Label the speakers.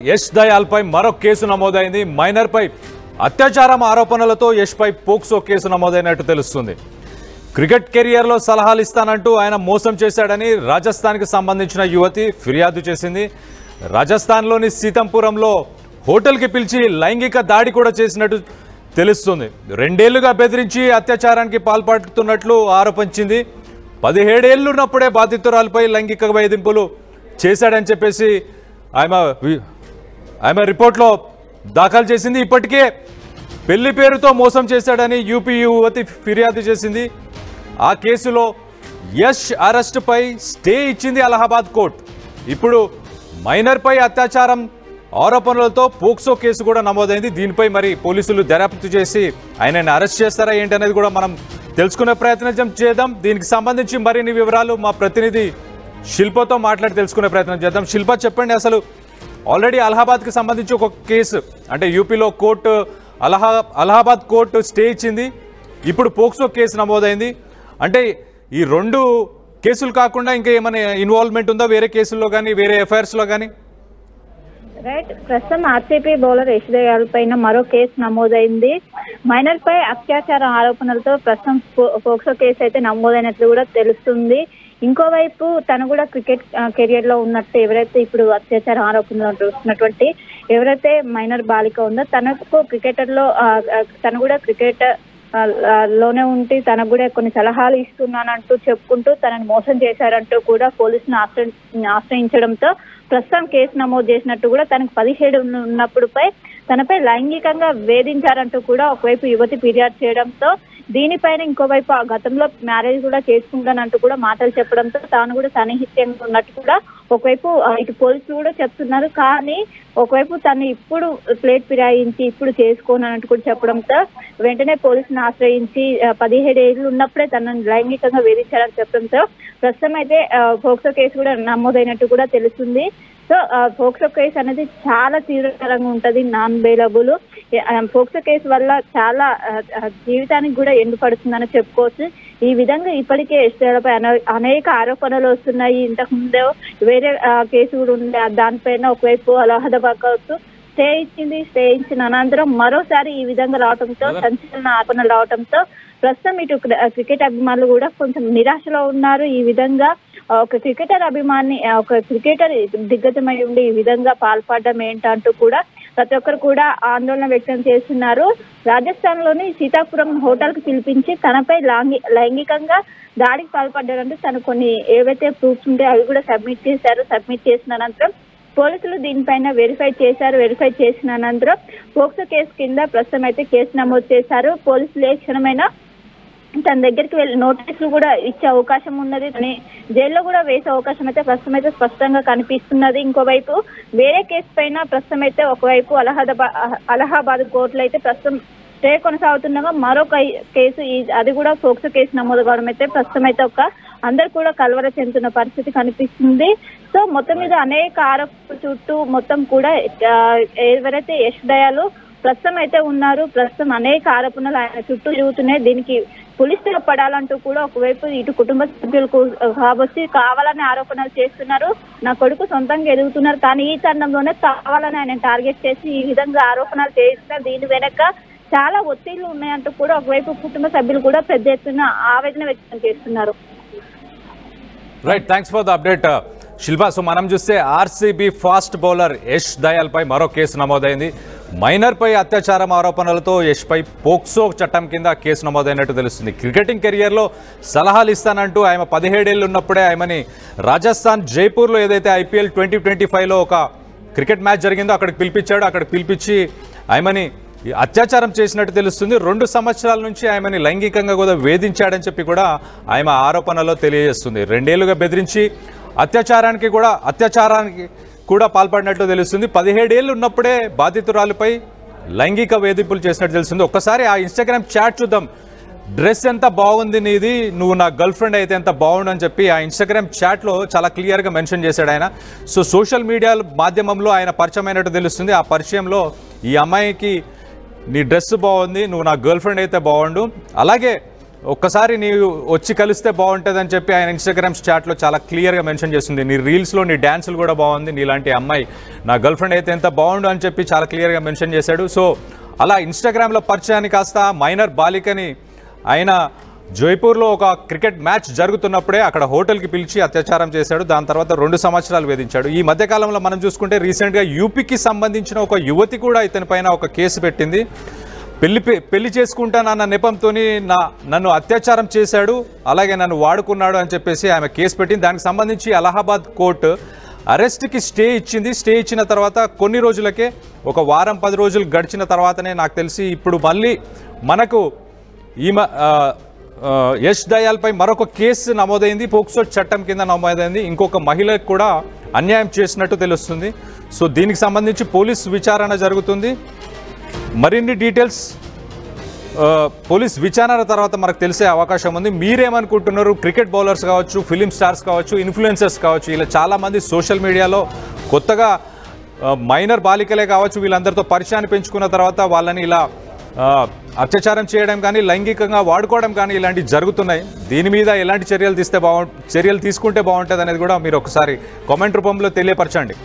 Speaker 1: యష్ దయాల్ పై మరో కేసు నమోదైంది. మైనర్ పై అత్యాచారం ఆరోపణలతో యష్ పై పోక్సో కేసు నమోదైనట్టు తెలుస్తుంది. క్రికెట్ కెరియర్ లో సలహాలు ఇస్తానంటూ ఆయన మోసం చేశాడని రాజస్థాన్ కి సంబంధించిన యువతి ఫిర్యాదు చేసింది. రాజస్థాన్ లోని సీతంపురంలో హోటల్ కి పిలిచి లైంగిక దాడి కూడా చేసినట్టు తెలుస్తుంది. 2 ఏళ్లుగా బెదిరించి అత్యాచారానికి పాల్పడుతున్నట్లు ఆరోపించింది. 17 ఏళ్లున్నప్పుడే బాధితురాలపై లైంగిక వేధింపులు చేశాడని చెప్పేసి ఆమె రిపోర్ట్లో దాఖలు చేసింది. ఇప్పటికే పెళ్లి పేరుతో మోసం చేశాడని యూపీ యువతి ఫిర్యాదు చేసింది. ఆ కేసులో యష్ అరెస్టుపై స్టే ఇచ్చింది అలహాబాద్ కోర్టు. ఇప్పుడు మైనర్పై అత్యాచారం ఆరోపణలతో పోక్సో కేసు కూడా నమోదైంది. దీనిపై మరి పోలీసులు దర్యాప్తు చేసి ఆయనని అరెస్ట్ చేస్తారా ఏంటి అనేది కూడా మనం తెలుసుకునే ప్రయత్నం చేద్దాం. దీనికి సంబంధించి మరిన్ని వివరాలు మా ప్రతినిధి శిల్పతో మాట్లాడి తెలుసుకునే ప్రయత్నం చేద్దాం. శిల్ప, చెప్పండి, అసలు ఆల్రెడీ అలహాబాద్కి సంబంధించి ఒక కేసు అంటే యూపీలో కోర్టు అలహాబాద్ కోర్టు స్టే ఇచ్చింది. ఇప్పుడు పోక్సో కేసు నమోదైంది. అంటే ఈ 2 కేసులు కాకుండా ఇంకా ఏమైనా ఇన్వాల్వ్మెంట్ ఉందా వేరే కేసుల్లో కానీ వేరే ఎఫ్ఐఆర్స్లో కానీ?
Speaker 2: రైట్, ప్రస్తుతం ఆర్సీపీ బౌలర్ యష్ దయాల్ పైన మరో కేసు నమోదైంది. మైనర్ పై అత్యాచార ఆరోపణలతో ప్రస్తుతం పోక్సో కేసు అయితే నమోదైనట్లు కూడా తెలుస్తుంది. ఇంకోవైపు తను కూడా క్రికెట్ కెరియర్ లో ఉన్నట్టు ఎవరైతే ఇప్పుడు అత్యాచార ఆరోపణలు చూస్తున్నటువంటి ఎవరైతే మైనర్ బాలిక ఉందో తనకు క్రికెటర్ లో తను కూడా క్రికెట్ లోనే ఉండి తనకు కూడా కొన్ని సలహాలు ఇస్తున్నానంటూ చెప్పుకుంటూ తనని మోసం చేశారంటూ కూడా పోలీసును ఆశ్రయించడంతో ప్రస్తుతం కేసు నమోదు చేసినట్టు కూడా తనకు 17 ఉన్నప్పుడుపై తనపై లైంగికంగా వేధించారంటూ కూడా ఒకవైపు యువతి ఫిర్యాదు చేయడంతో దీనిపైన ఇంకోవైపు ఆ గతంలో మ్యారేజ్ కూడా చేసుకుంటానంటూ కూడా మాటలు చెప్పడంతో తాను కూడా సన్నిహిత్యంగా ఉన్నట్టు కూడా ఒకవైపు ఇటు పోలీసులు కూడా చెప్తున్నారు. కానీ ఒకవైపు తను ఇప్పుడు ప్లేట్ ఫిరాయించి ఇప్పుడు చేసుకోనన్నట్టు కూడా చెప్పడంతో వెంటనే పోలీసులను ఆశ్రయించి 17 ఏళ్ళు ఉన్నప్పుడే తనను లైంగికంగా వేధించారని చెప్పడంతో ప్రస్తుతం అయితే పోక్సో కేసు కూడా నమోదైనట్టు కూడా తెలుస్తుంది. సో పోక్సో కేసు అనేది చాలా తీవ్రకరంగా ఉంటది, నాన్ బెయిలబుల్. పోక్సో కేసు వల్ల చాలా జీవితానికి కూడా ఎండుపడుతుందని చెప్పుకోవచ్చు. ఈ విధంగా ఇప్పటికే యష్ దయాల్పై అనేక ఆరోపణలు వస్తున్నాయి. ఇంతకు ముందే వేరే కేసు కూడా ఉంది. దానిపైన ఒకవైపు అలహాబాద్ కోర్టు స్టే ఇచ్చింది. స్టే ఇచ్చిన అనంతరం మరోసారి ఈ విధంగా రావడంతో సంచలన ఆరోపణలు రావడంతో ప్రస్తుతం ఇటు క్రికెట్ అభిమానులు కూడా కొంచెం నిరాశలో ఉన్నారు. ఈ విధంగా ఒక క్రికెటర్ అభిమాని ఒక క్రికెటర్ దిగ్గజమై ఉండి ఈ విధంగా పాల్పడడం ఏంటంటూ కూడా ప్రతి ఒక్కరు కూడా ఆందోళన వ్యక్తం చేస్తున్నారు. రాజస్థాన్ లోని సీతాపురం హోటల్ కి పిలిపించి తనపై లైంగికంగా దాడికి పాల్పడ్డారంటూ తను కొన్ని ఏవైతే ప్రూఫ్స్ ఉంటే అవి కూడా సబ్మిట్ చేశారు. సబ్మిట్ చేసిన అనంతరం పోలీసులు దీనిపైన వెరిఫై చేశారు. వెరిఫై చేసిన అనంతరం పోక్సో కేసు కింద ప్రస్తుతం అయితే కేసు నమోదు చేశారు. పోలీసులు ఏ క్షణమైనా తన దగ్గరికి వెళ్ళి నోటీసులు కూడా ఇచ్చే అవకాశం ఉన్నది. జైల్లో కూడా వేసే అవకాశం అయితే ప్రస్తుతం అయితే స్పష్టంగా కనిపిస్తున్నది. ఇంకోవైపు వేరే కేసు పైన ప్రస్తుతం అయితే ఒకవైపు అలహాబాద్ కోర్టులో అయితే ప్రస్తుతం స్టే కొనసాగుతుండగా మరొక కేసు అది కూడా పోక్సో కేసు నమోదు కావడం అయితే ప్రస్తుతం అయితే అందరు కూడా కలవర చెందుతున్న పరిస్థితి కనిపిస్తుంది. సో మొత్తం మీద అనేక ఆరోపణల చుట్టూ మొత్తం కూడా ఎవరైతే యష్ దయాల్ ప్రస్తుతం అయితే ఉన్నారు. ప్రస్తుతం అనేక ఆరోపణలు ఆయన చుట్టూ జరుగుతున్నాయి. దీనికి పోలీసులు పడాలంటూ కూడా ఒకవైపు ఇటు కుటుంబ సభ్యులకు కాబట్టి కావాలని ఆరోపణలు చేస్తున్నారు. నా కొడుకు సొంతంగా ఎదుగుతున్నారు, కానీ ఈ తరుణంలోనే కావాలని ఆయన టార్గెట్ చేసి ఈ విధంగా ఆరోపణలు చేస్తున్నారు. దీని వెనక చాలా ఒత్తిళ్లు ఉన్నాయంటూ కూడా ఒకవైపు కుటుంబ సభ్యులు కూడా పెద్ద ఎత్తున ఆవేదన వ్యక్తం చేస్తున్నారు.
Speaker 1: Right, thanks for the update Shilpa. So మనం చూస్తే RCB fast bowler Yash Dayal పై మరో కేసు నమోదైంది. మైనర్ పై అత్యాచారం ఆరోపణలతో యష్ పై పోక్సో చట్టం కింద కేసు నమోదైనట్టు తెలుస్తుంది. క్రికెటింగ్ కెరియర్లో సలహాలు ఇస్తానంటూ ఆమె 17 ఏళ్ళు ఉన్నప్పుడే ఆమెని రాజస్థాన్ జైపూర్లో ఏదైతే IPL 2025లో ఒక క్రికెట్ మ్యాచ్ జరిగిందో అక్కడికి పిలిపించాడు. అక్కడికి పిలిపించి ఆమెని అత్యాచారం చేసినట్టు తెలుస్తుంది. 2 సంవత్సరాల నుంచి ఆమెని లైంగికంగా కూడా వేధించాడని చెప్పి కూడా ఆమె ఆరోపణలో తెలియజేస్తుంది. 2 ఏళ్లుగా బెదిరించి అత్యాచారానికి కూడా పాల్పడినట్టు తెలుస్తుంది. 17 ఏళ్ళు ఉన్నప్పుడే బాధితురాలపై లైంగిక వేధింపులు చేసినట్టు తెలుస్తుంది. ఒక్కసారి ఆ ఇన్స్టాగ్రామ్ చాట్ చూద్దాం. డ్రెస్ ఎంత బాగుంది నీది, నువ్వు నా గర్ల్ ఫ్రెండ్ అయితే ఎంత బాగుండు అని చెప్పి ఆ ఇన్స్టాగ్రామ్ చాట్లో చాలా క్లియర్గా మెన్షన్ చేశాడు ఆయన. సో సోషల్ మీడియా మాధ్యమంలో ఆయన పరిచయం అయినట్టు తెలుస్తుంది. ఆ పరిచయంలో ఈ అమ్మాయికి నీ డ్రెస్ బాగుంది, నువ్వు నా గర్ల్ ఫ్రెండ్ అయితే బాగుండు, అలాగే ఒక్కసారి నీవు వచ్చి కలిస్తే బాగుంటుంది అని చెప్పి ఆయన ఇన్స్టాగ్రామ్ చాట్లో చాలా క్లియర్గా మెన్షన్ చేస్తుంది. నీ రీల్స్లో నీ డ్యాన్సులు కూడా బాగుంది, నీలాంటి అమ్మాయి నా గర్ల్ ఫ్రెండ్ అయితే ఎంత బాగుండు అని చెప్పి చాలా క్లియర్గా మెన్షన్ చేశాడు. సో అలా ఇన్స్టాగ్రామ్లో పరిచయాన్ని కాస్త మైనర్ బాలికని ఆయన జైపూర్లో ఒక క్రికెట్ మ్యాచ్ జరుగుతున్నప్పుడే అక్కడ హోటల్కి పిలిచి అత్యాచారం చేశాడు. దాని తర్వాత 2 సంవత్సరాలు వేధించాడు. ఈ మధ్యకాలంలో మనం చూసుకుంటే రీసెంట్గా యూపీకి సంబంధించిన ఒక యువతి కూడా ఇతని పైన ఒక కేసు పెట్టింది. పెళ్లి చేసుకుంటానన్న నెపంతో నన్ను అత్యాచారం చేశాడు, అలాగే నన్ను వాడుకున్నాడు అని చెప్పేసి ఆమె కేసు పెట్టింది. దానికి సంబంధించి అలహాబాద్ కోర్టు అరెస్ట్కి స్టే ఇచ్చింది. స్టే ఇచ్చిన తర్వాత కొన్ని రోజులకే, ఒక వారం 10 రోజులు గడిచిన తర్వాతనే నాకు తెలిసి ఇప్పుడు మళ్ళీ మనకు యష్ దయాల్పై మరొక కేసు నమోదైంది. పోక్సో చట్టం కింద నమోదైంది. ఇంకొక మహిళకు కూడా అన్యాయం చేసినట్టు తెలుస్తుంది. సో దీనికి సంబంధించి పోలీస్ విచారణ జరుగుతుంది. మరిన్ని డీటెయిల్స్ పోలీస్ విచారణ తర్వాత మనకు తెలిసే అవకాశం ఉంది. మీరేమనుకుంటున్నారు? క్రికెట్ బౌలర్స్ కావచ్చు, ఫిలిం స్టార్స్ కావచ్చు, ఇన్ఫ్లుయెన్సర్స్ కావచ్చు, ఇలా చాలామంది సోషల్ మీడియాలో కొత్తగా మైనర్ బాలికలే కావచ్చు, వీళ్ళందరితో పరిచయాన్ని పెంచుకున్న తర్వాత వాళ్ళని ఇలా అత్యాచారం చేయడం కానీ, లైంగికంగా వాడుకోవడం కానీ ఇలాంటివి జరుగుతున్నాయి. దీని మీద ఎలాంటి చర్యలు తీసుకుంటే బాగుంటుంది అనేది కూడా మీరు ఒకసారి కామెంట్ రూపంలో తెలియపరచండి.